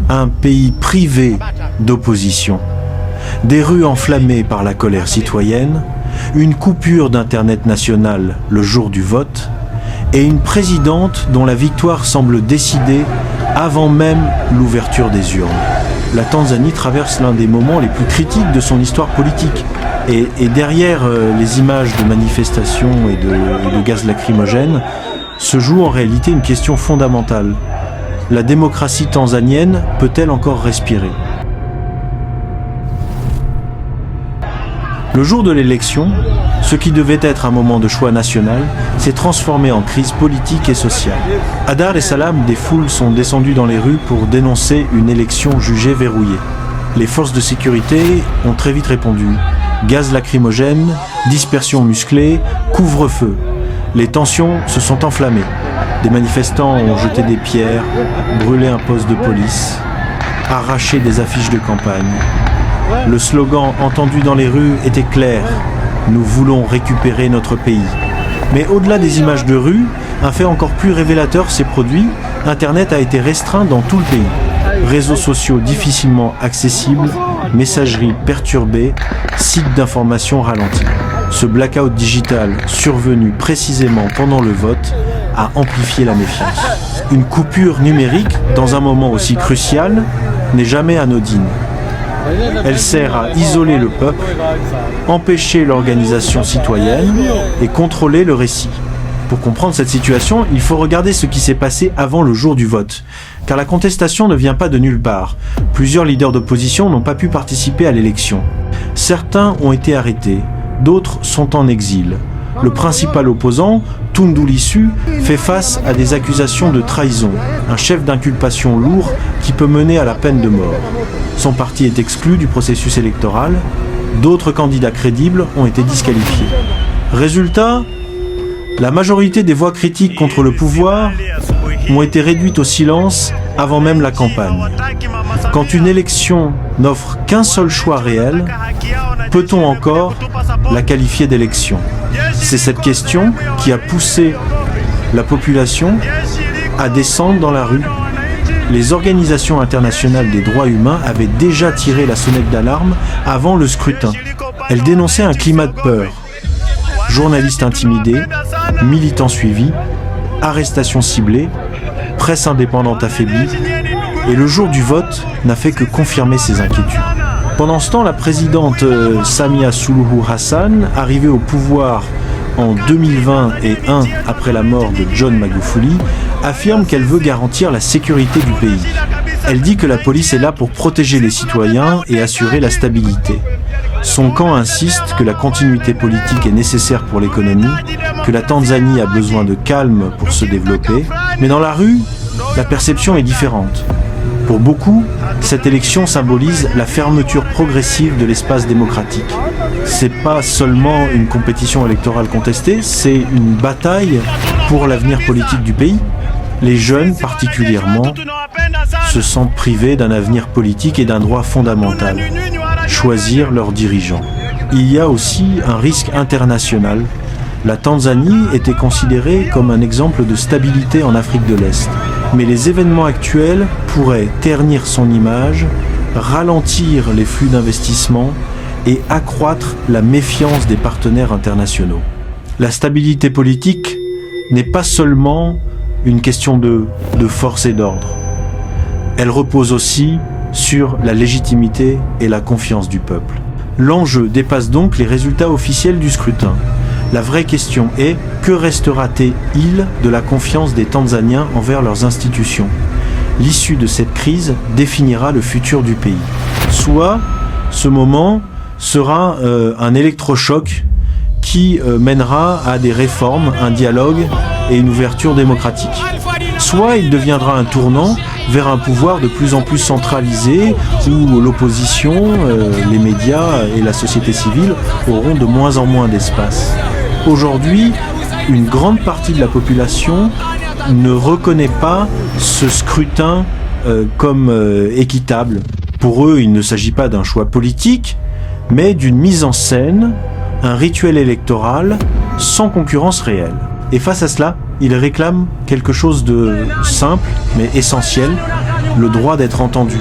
un pays privé d'opposition, des rues enflammées par la colère citoyenne, une coupure d'Internet national le jour du vote et une présidente dont la victoire semble décidée avant même l'ouverture des urnes. La Tanzanie traverse l'un des moments les plus critiques de son histoire politique. Et derrière les images de manifestations et de gaz lacrymogènes se joue en réalité une question fondamentale. La démocratie tanzanienne peut-elle encore respirer ? Le jour de l'élection, ce qui devait être un moment de choix national s'est transformé en crise politique et sociale. À Dar es Salaam, des foules sont descendues dans les rues pour dénoncer une élection jugée verrouillée. Les forces de sécurité ont très vite répondu. Gaz lacrymogène, dispersion musclée, couvre-feu. Les tensions se sont enflammées. Des manifestants ont jeté des pierres, brûlé un poste de police, arraché des affiches de campagne. Le slogan entendu dans les rues était clair. Nous voulons récupérer notre pays. Mais au-delà des images de rue, un fait encore plus révélateur s'est produit. Internet a été restreint dans tout le pays. Réseaux sociaux difficilement accessibles, messagerie perturbée, sites d'information ralentis. Ce blackout digital, survenu précisément pendant le vote, a amplifié la méfiance. Une coupure numérique, dans un moment aussi crucial, n'est jamais anodine. Elle sert à isoler le peuple, empêcher l'organisation citoyenne et contrôler le récit. Pour comprendre cette situation, il faut regarder ce qui s'est passé avant le jour du vote. Car la contestation ne vient pas de nulle part. Plusieurs leaders d'opposition n'ont pas pu participer à l'élection. Certains ont été arrêtés, d'autres sont en exil. Le principal opposant, Tundu Lissu, fait face à des accusations de trahison, un chef d'inculpation lourd qui peut mener à la peine de mort. Son parti est exclu du processus électoral, d'autres candidats crédibles ont été disqualifiés. Résultat, la majorité des voix critiques contre le pouvoir ont été réduites au silence avant même la campagne. Quand une élection n'offre qu'un seul choix réel, peut-on encore la qualifier d'élection ? C'est cette question qui a poussé la population à descendre dans la rue. Les organisations internationales des droits humains avaient déjà tiré la sonnette d'alarme avant le scrutin. Elles dénonçaient un climat de peur. Journalistes intimidés, militants suivis, arrestations ciblées, presse indépendante affaiblie, et le jour du vote n'a fait que confirmer ces inquiétudes. Pendant ce temps, la présidente Samia Suluhu Hassan, arrivée au pouvoir en 2020 et après la mort de John Magufuli, affirme qu'elle veut garantir la sécurité du pays. Elle dit que la police est là pour protéger les citoyens et assurer la stabilité. Son camp insiste que la continuité politique est nécessaire pour l'économie, que la Tanzanie a besoin de calme pour se développer, mais dans la rue, la perception est différente. Pour beaucoup, cette élection symbolise la fermeture progressive de l'espace démocratique. C'est pas seulement une compétition électorale contestée, c'est une bataille pour l'avenir politique du pays. Les jeunes, particulièrement, se sentent privés d'un avenir politique et d'un droit fondamental, choisir leurs dirigeants. Il y a aussi un risque international. La Tanzanie était considérée comme un exemple de stabilité en Afrique de l'Est. Mais les événements actuels pourraient ternir son image, ralentir les flux d'investissement et accroître la méfiance des partenaires internationaux. La stabilité politique n'est pas seulement une question de force et d'ordre. Elle repose aussi sur la légitimité et la confiance du peuple. L'enjeu dépasse donc les résultats officiels du scrutin. La vraie question est, que restera-t-il de la confiance des Tanzaniens envers leurs institutions ? L'issue de cette crise définira le futur du pays. Soit ce moment sera un électrochoc qui mènera à des réformes, un dialogue et une ouverture démocratique. Soit il deviendra un tournant vers un pouvoir de plus en plus centralisé où l'opposition, les médias et la société civile auront de moins en moins d'espace. Aujourd'hui, une grande partie de la population ne reconnaît pas ce scrutin comme équitable. Pour eux, il ne s'agit pas d'un choix politique, mais d'une mise en scène, un rituel électoral sans concurrence réelle. Et face à cela, ils réclament quelque chose de simple mais essentiel, le droit d'être entendu,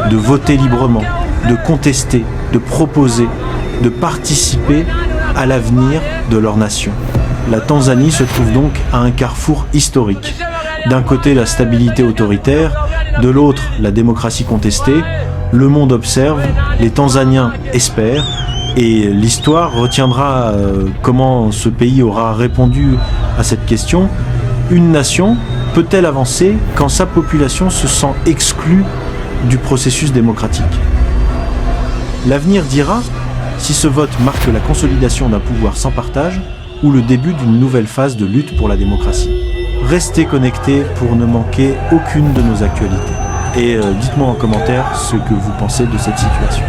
de voter librement, de contester, de proposer, de participer à l'avenir de leur nation. La Tanzanie se trouve donc à un carrefour historique. D'un côté, la stabilité autoritaire, de l'autre, la démocratie contestée. Le monde observe, les Tanzaniens espèrent, et l'histoire retiendra comment ce pays aura répondu à cette question. Une nation peut-elle avancer quand sa population se sent exclue du processus démocratique? L'avenir dira si ce vote marque la consolidation d'un pouvoir sans partage ou le début d'une nouvelle phase de lutte pour la démocratie. Restez connectés pour ne manquer aucune de nos actualités. Et dites-moi en commentaire ce que vous pensez de cette situation.